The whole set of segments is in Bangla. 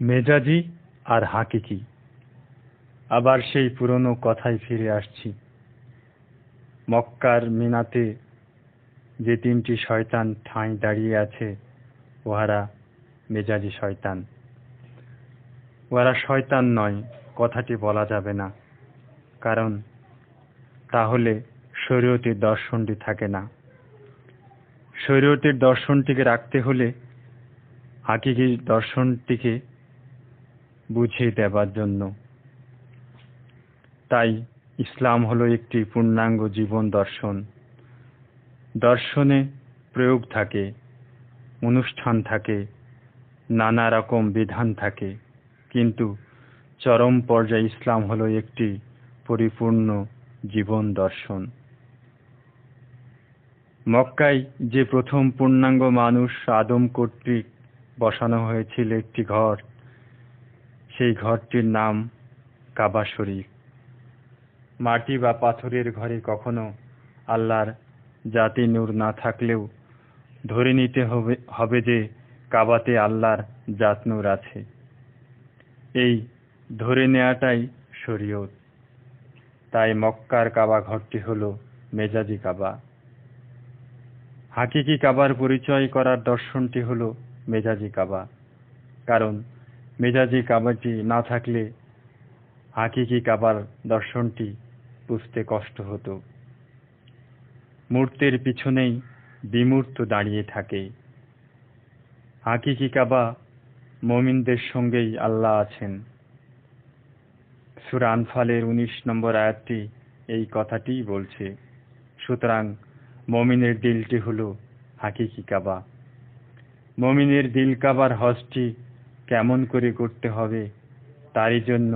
মেজাজি আর হাকিকি। আবার সেই পুরনো কথায় ফিরে আসছি। মক্কার মিনাতে যে তিনটি শয়তান ঠাঁই দাঁড়িয়ে আছে, উহারা মেজাজি শয়তান। উহারা শয়তান নয়, কথাটি বলা যাবে না, কারণ তাহলে শরীয়তের দর্শনটি থাকে না। শরীয়তের দর্শনটিকে রাখতে হলে হাকিকি দর্শনটিকে বুঝিয়ে দেবার জন্য। তাই ইসলাম হলো একটি পূর্ণাঙ্গ জীবন দর্শন। দর্শনে প্রয়োগ থাকে, অনুষ্ঠান থাকে, নানা রকম বিধান থাকে, কিন্তু চরম পর্যায়ে ইসলাম হলো একটি পরিপূর্ণ জীবন দর্শন। মক্কায় যে প্রথম পূর্ণাঙ্গ মানুষ আদম কর্তৃক বসানো হয়েছিল একটি ঘর, সেই ঘরটির নাম কাবা শরীফ। মাটি বা পাথরের ঘরে কখনো আল্লাহর জাতি নূর না থাকলেও ধরে নিতে হবে যে কাবাতে আল্লাহর জাত নূর আছে। এই ধরে নেওয়াটাই শরীয়ত। তাই মক্কার কাবা ঘরটি হলো মেজাজি কাবা। হাকিকি কাবার পরিচয় করার দর্শনটি হলো মেজাজি কাবা, কারণ মেজাজি কাবাটি না থাকলে হাকিকি কাবার দর্শনটি বুঝতে কষ্ট হতো। মূর্তির পিছনেই বিমূর্ত দাঁড়িয়ে থাকে। হাকিকি কাবা মুমিনদের সঙ্গেই আল্লাহ আছেন। সূরা আনফালের 19 নম্বর আয়াতটি এই কথাটিই বলছে। সুতরাং মুমিনের দিলটি হলো হাকিকি কাবা। মুমিনের দিল কাবার হজটি কেমন করে করতে হবে, তারই জন্য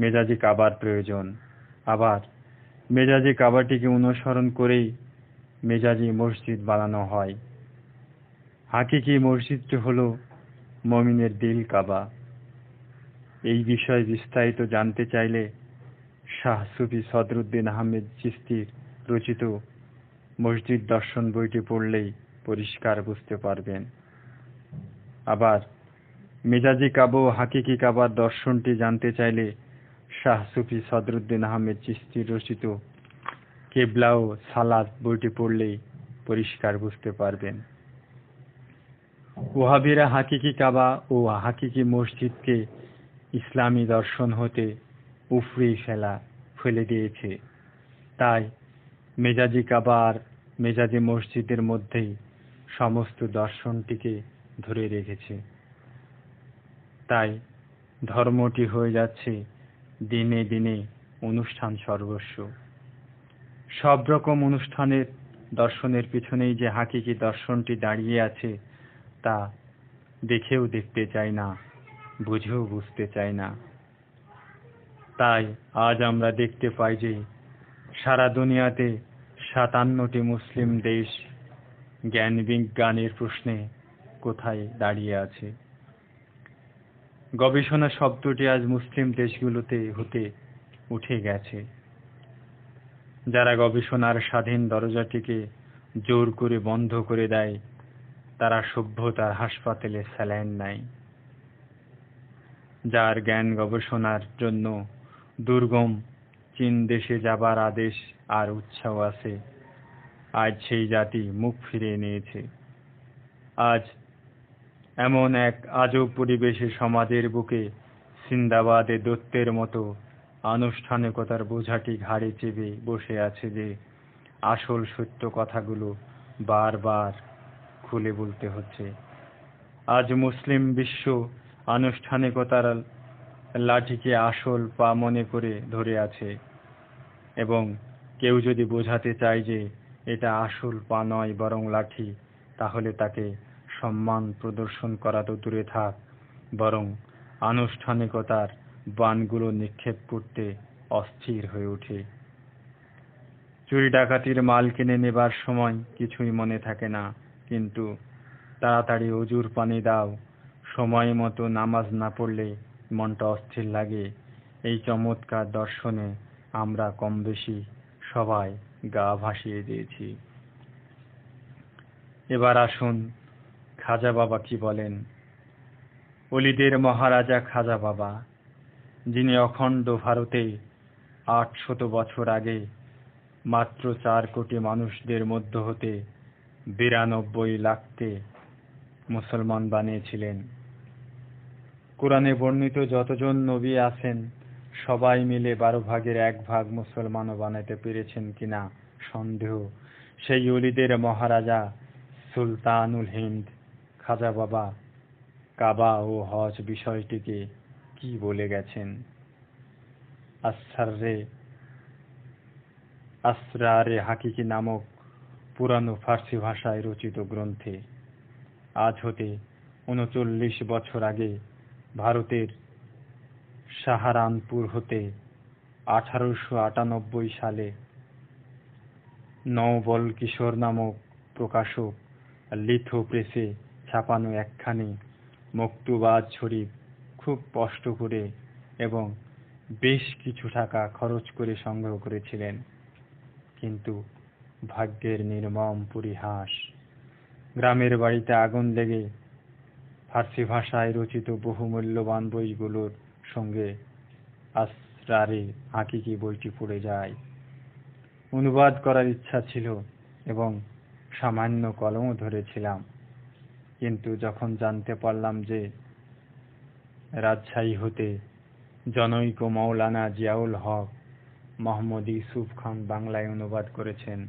মেজাজি কাবার প্রয়োজন। আবার মেজাজি কাবাটিকে অনুসরণ করেই মেজাজি মসজিদ বানানো হয়। হাকিকি মসজিদটি হলো মুমিনের দিল কাবা। এই বিষয়ে বিস্তারিত জানতে চাইলে শাহ সুফি সদরুদ্দীন আহমেদ চিশতির রচিত মসজিদ দর্শন বইটি পড়লেই পরিষ্কার বুঝতে পারবেন। আবার মেজাজি কাবা ও হাকিকি কাবার দর্শনটি জানতে চাইলে শাহ সুফি সদরুদ্দীন আহমেদ চিশতির রচিত কেবলা ও সালাত বইটি পড়লেই পরিষ্কার বুঝতে পারবেন। ওহাবিরা হাকিকি কাবা ও হাকিকি মসজিদকে ইসলামী দর্শন হতে উপড়ে ফেলে দিয়েছে। তাই মেজাজি কাবা আর মেজাজি মসজিদের মধ্যেই সমস্ত দর্শনটিকে ধরে রেখেছে। তাই ধর্মটি হয়ে যাচ্ছে দিনে দিনে অনুষ্ঠান সর্বস্ব। সব রকম অনুষ্ঠানের দর্শনের পিছনেই যে হাকিকি দর্শনটি দাঁড়িয়ে আছে, তা দেখেও দেখতে চাই না, বুঝেও বুঝতে চাই না। তাই আজ আমরা দেখতে পাই যে সারা দুনিয়াতে 57টি মুসলিম দেশ জ্ঞান বিজ্ঞানের প্রশ্নে কোথায় দাঁড়িয়ে আছে। গবেষণা শব্দটি আজ মুসলিম দেশগুলোতে হতে উঠে গেছে। যারা গবেষণার স্বাধীন দরজাটিকে জোর করে বন্ধ করে দেয়, তারা সভ্যতার হাসপাতালে স্যালাইন নেয়। যার জ্ঞান গবেষণার জন্য দুর্গম চীন দেশে যাবার আদেশ আর উৎসাহ আছে, আজ সেই জাতি মুখ ফিরিয়ে নিয়েছে। আজ এমন এক আজব পরিবেশে সমাজের বুকে সিন্দাবাদে দৈত্যের মতো আনুষ্ঠানিকতার বোঝাটি ঘাড়ে চেপে বসে আছে যে আসল সত্য কথাগুলো বারবার খুলে বলতে হচ্ছে। আজ মুসলিম বিশ্ব আনুষ্ঠানিকতার লাঠিকে আসল পা মনে করে ধরে আছে, এবং কেউ যদি বোঝাতে চায় যে এটা আসল পা নয় বরং লাঠি, তাহলে তাকে সম্মান প্রদর্শন করা তো দূরে থাক, বরং আনুষ্ঠানিকতার বাণগুলো নিক্ষেপ করতে অস্থির হয়ে ওঠে। চুরি ডাকাতির মাল কিনে নেবার সময় কিছুই মনে থাকে না, কিন্তু তাড়াতাড়ি অজুর পানি দাও, সময় মতো নামাজ না পড়লে মনটা অস্থির লাগে। এই চমৎকার দর্শনে আমরা কম বেশি সবাই গা ভাসিয়ে দিয়েছি। এবার আসুন খাজা বাবা কি বলেন। অলিদের মহারাজা খাজা বাবা, যিনি অখণ্ড ভারতে ৮০০ বছর আগে মাত্র ৪ কোটি মানুষদের মধ্য হতে ৯২ লাখকে মুসলমান বানিয়েছিলেন। কোরআনে বর্ণিত যতজন নবী আছেন সবাই মিলে ১২ ভাগের ১ ভাগ মুসলমানও বানাতে পেরেছেন কিনা সন্দেহ। সেই অলিদের মহারাজা সুলতানুল হিন্দ খাজা বাবা কাবা ও হজ বিষয়টিকে কি বলে গেছেন? আসরারে হাকিকি নামক পুরানো ফার্সি ভাষায় রচিত গ্রন্থে আজ হতে ৩৯ বছর আগে ভারতের সাহারানপুর হতে ১৮৯৮ সালে নওবল কিশোর নামক প্রকাশক লিথো প্রেসে ছাপানো একখানি মকতুবাত শরীফ খুব কষ্ট করে এবং বেশ কিছু টাকা খরচ করে সংগ্রহ করেছিলেন। কিন্তু ভাগ্যের নির্মম পরিহাস, গ্রামের বাড়িতে আগুন লেগে ফার্সি ভাষায় রচিত বহু মূল্যবান বইগুলোর সঙ্গে আসরারে হাকিকি বইটি পড়ে যায়। অনুবাদ করার ইচ্ছা ছিল এবং সামান্য কলমও ধরেছিলাম, কিন্তু যখন জানতে পারলাম যে রাজশাহী হতে জনৈক মৌলানা জিয়াউল হক মোহাম্মদ ইউসুফ খান বাংলায় অনুবাদ করেছেন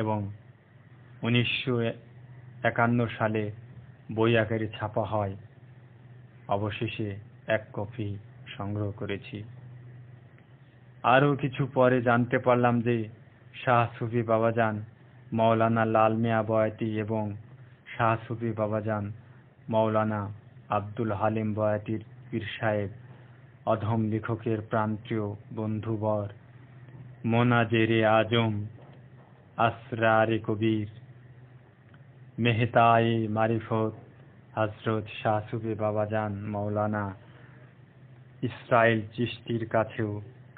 এবং ১৯৫১ সালে বই আকারে ছাপা হয়, অবশেষে ১ কপি সংগ্রহ করেছি। আরও কিছু পরে জানতে পারলাম যে শাহ সুফি বাবাজান মৌলানা লাল মিয়া বয়াতি এবং শাহ সুফি বাবাজান মৌলানা আব্দুল হালিম বয়াতির পীর সাহেব অধম লেখকের প্রান্তীয় বন্ধুবর মোনাজেরে আজম আসরারে কবির মেহতায়ে মারিফত হযরত শাহ সুফি বাবাজান মৌলানা ইসরাইল চিশতির কাছেও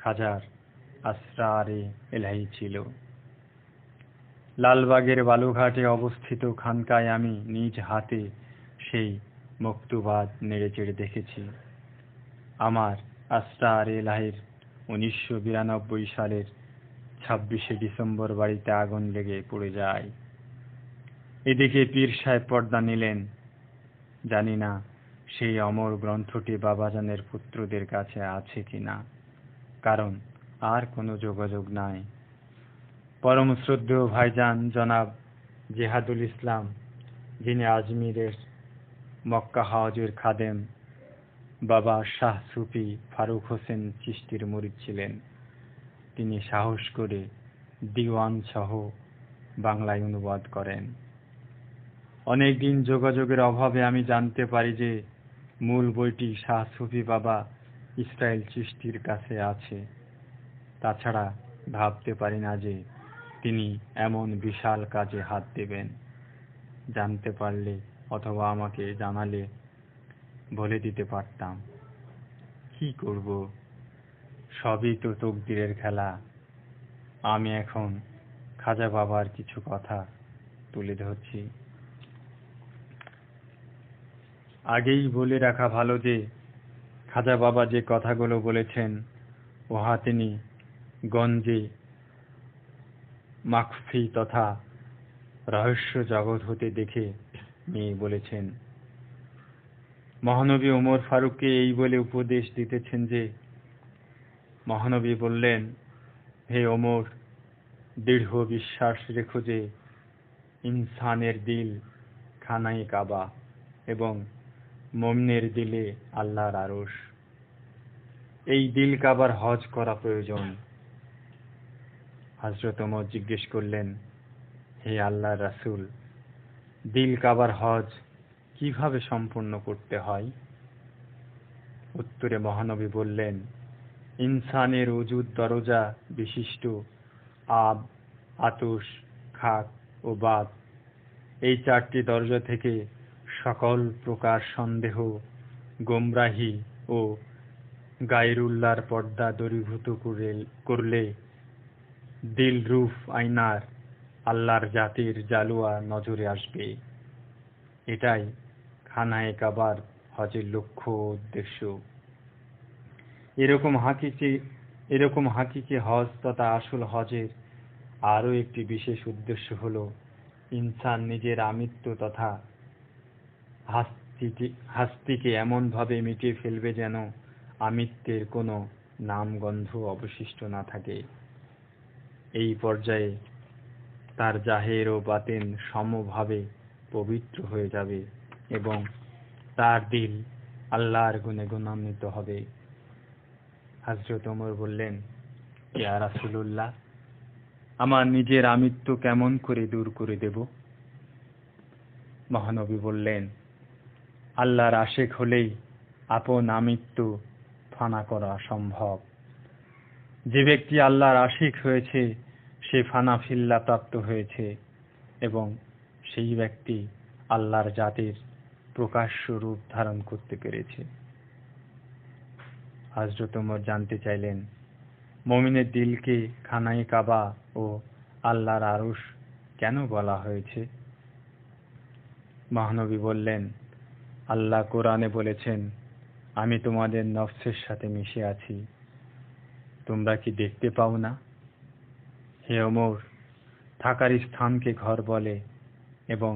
খাজার আসরারে এলাহি ছিল। লালবাগের বালুঘাটে অবস্থিত খানকায় আমি নিজ হাতে সেই মকতুবাত নেড়েচেড়ে দেখেছি। আমার আসরারে এলাহির ১৯৯২ সালের ২৬শে ডিসেম্বর বাড়িতে আগুন লেগে পড়ে যায়। এদিকে পীর সাহেব পর্দা নিলেন। জানি না সেই অমর গ্রন্থটি বাবাজানের পুত্রদের কাছে আছে কিনা, কারণ আর কোনো যোগাযোগ নাই। পরম শ্রদ্ধেয় ভাইজান জনাব জিহাদুল ইসলাম, যিনি আজমিরের মক্কা হজের খাদেম বাবা শাহ সুফি ফারুক হোসেন চিশতির মুরিদ ছিলেন, তিনি সাহস করে দিওয়ান সহ বাংলায় অনুবাদ করেন। অনেকদিন যোগাযোগের অভাবে আমি জানতে পারি যে মূল বইটি শাহ সুফি বাবা ইসরাইল চিশতির কাছে আছে। তাছাড়া ভাবতে পারি না যে তিনি এমন বিশাল কাজে হাত দেবেন। জানতে পারলে অথবা আমাকে জানালে বলে দিতে পারতাম। কি করব, সবই তো তকদিরের খেলা। আমি এখন খাজা বাবার কিছু কথা তুলে ধরছি। আগেই বলে রাখা ভালো যে খাজা বাবা যে কথাগুলো বলেছেন উহা তিনি গঞ্জে মাখফি তথা রহস্য জগৎ হতে দেখে নিয়ে বলেছেন। মহানবী ওমর ফারুককে এই বলে উপদেশ দিতেছেন যে, মহানবী বললেন, হে ওমর, দৃঢ় বিশ্বাস রেখো যে ইনসানের দিল খানায়ে কাবা এবং মুমিনের দিলে আল্লাহর আরশ। এই দিল কাবার হজ করা প্রয়োজন। হযরত ওমর জিজ্ঞেস করলেন, হে আল্লাহর রাসূল, দিল কাবার হজ কিভাবে সম্পন্ন করতে হয়? উত্তরে মহানবী বললেন, ইনসানের ওজুদ দরজা বিশিষ্ট আব, আতশ, খাক ও বাত, এই ৪টি দরজা থেকে সকল প্রকার সন্দেহ, গোমরাহি ও গায়রুল্লাহর পর্দা দূরীভূত করলে দিলরুফ আইনার আল্লাহর জাতির জালুয়া নজরে আসবে। এটাই খানায়ে কাবার হজের লক্ষ্য ও উদ্দেশ্য। এরকম হাকিকি হজ তথা আসল হজের আরও একটি বিশেষ উদ্দেশ্য হল ইনসান নিজের আমিত্ব তথা হাস্তিকে এমনভাবে মিটিয়ে ফেলবে যেন আমিত্বের কোনো নামগন্ধ অবশিষ্ট না থাকে। এই পর্যায়ে তার জাহের ও বাতেন সমভাবে পবিত্র হয়ে যাবে এবং তার দিল আল্লাহর গুণে গুণান্বিত হবে। হযরত ওমর বললেন, ইয়া রাসূলুল্লাহ, আমার নিজের আমিত্ব কেমন করে দূর করে দেব? মহানবী বললেন, আল্লাহর আশিক হলেই আপন আমিত্ব ফানা করা সম্ভব। যে ব্যক্তি আল্লাহর আশিক হয়েছে সে ফানা ফিল্লা প্রাপ্ত হয়েছে এবং সেই ব্যক্তি আল্লাহর জাতের প্রকাশ্য রূপ ধারণ করতে পেরেছে। হযরত ওমর জানতে চাইলেন, মুমিনের দিলকে খানায়ে কাবা ও আল্লাহর আরশ কেন বলা হয়েছে? মহানবী বললেন, আল্লাহ কোরআনে বলেছেন, আমি তোমাদের নফসের সাথে মিশে আছি, তোমরা কি দেখতে পাও না? হে ওমর, থাকার স্থানকে ঘর বলে এবং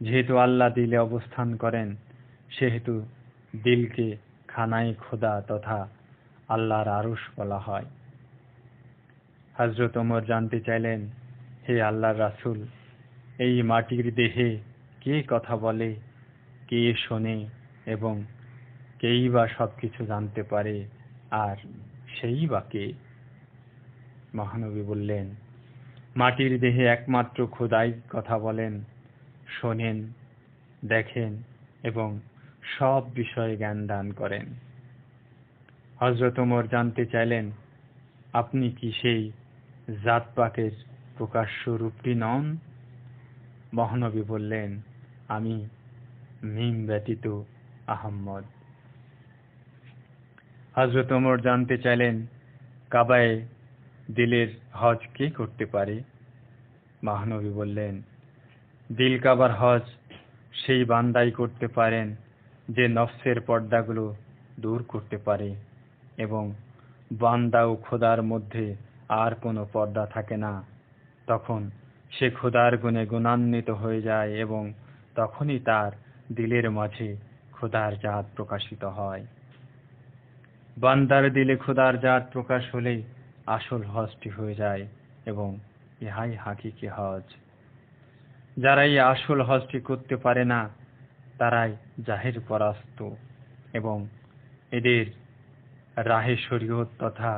যেহেতু আল্লাহ দিলে অবস্থান করেন সেহেতু দিলকে খানায়ে খোদা তথা আল্লাহর আরশ বলা হয়। হযরত ওমর জানতে চাইলেন, হে আল্লাহর রাসূল, এই মাটির দেহে কে কথা বলে, কে শোনে এবং কেই বা সবকিছু জানতে পারে, আর সেই বা কে? মহানবী বললেন, মাটির দেহে একমাত্র খোদাই কথা বলেন, শোনেন, দেখেন এবং সব বিষয়ে জ্ঞান দান করেন। হযরত ওমর জানতে চাইলেন, আপনি কি সেই জাত পাকের প্রকাশ্য রূপটি নন? মহানবী বললেন, আমি মিম ব্যতীত আহম্মদ। হযরত ওমর জানতে চাইলেন, কাবায়ে দিলের হজ কে করতে পারে? মহানবী বললেন, দিল কাবার হজ সেই বান্দাই করতে পারেন যে নফসের পর্দাগুলো দূর করতে পারে এবং বান্দা ও খোদার মধ্যে আর কোনো পর্দা থাকে না। তখন সে খোদার গুণে গুণান্বিত হয়ে যায় এবং তখনই তার দিলের মাঝে খোদার জাত প্রকাশিত হয়। বান্দার দিলে খোদার জাত প্রকাশ হলে আসল হজটি হয়ে যায় এবং ইহাই হাকিকি হজ। যারা এই আসল হজটি করতে পারে না তারাই জাহের পরাস্ত এবং এদের রাহে শরীয়ত তথা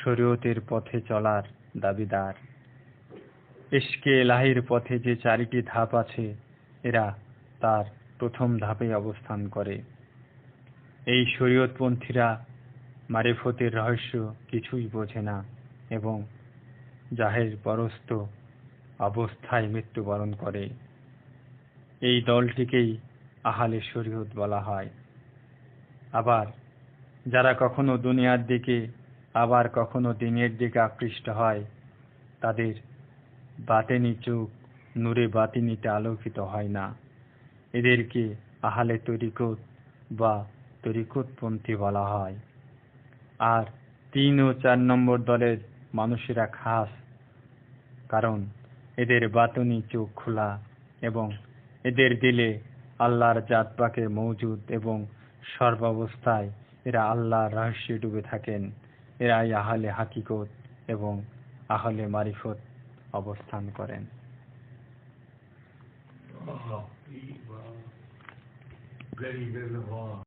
শরীয়তের পথে চলার দাবিদার। ইশকে এলাহির পথে যে 4টি ধাপ আছে এরা তার প্রথম ধাপে অবস্থান করে। এই শরীয়তপন্থীরা মারিফতের রহস্য কিছুই বোঝে না এবং জাহের পরস্ত অবস্থায় মৃত্যুবরণ করে। এই দলটিকেই আহলে শরীয়ত বলা হয়। আবার যারা কখনো দুনিয়ার দিকে আবার কখনো দ্বীনের দিকে আকৃষ্ট হয় তাদের বাতেনি চোখ নূরে বাতিনিতে আলোকিত হয় না। এদেরকে আহলে তরিকত বা তরিকতপন্থী বলা হয়। আর 3 ও 4 নম্বর দলের মানুষেরা খাস, কারণ এদের বাতনি চোখ খোলা এবং এদের দিলে আল্লাহর জাত পাকে মওজুদ এবং সর্বাবস্থায় এরা আল্লাহর রহস্যে ডুবে থাকেন। এরাই আহলে হাকিকত এবং আহলে মারিফত অবস্থান করেন। Very, very long.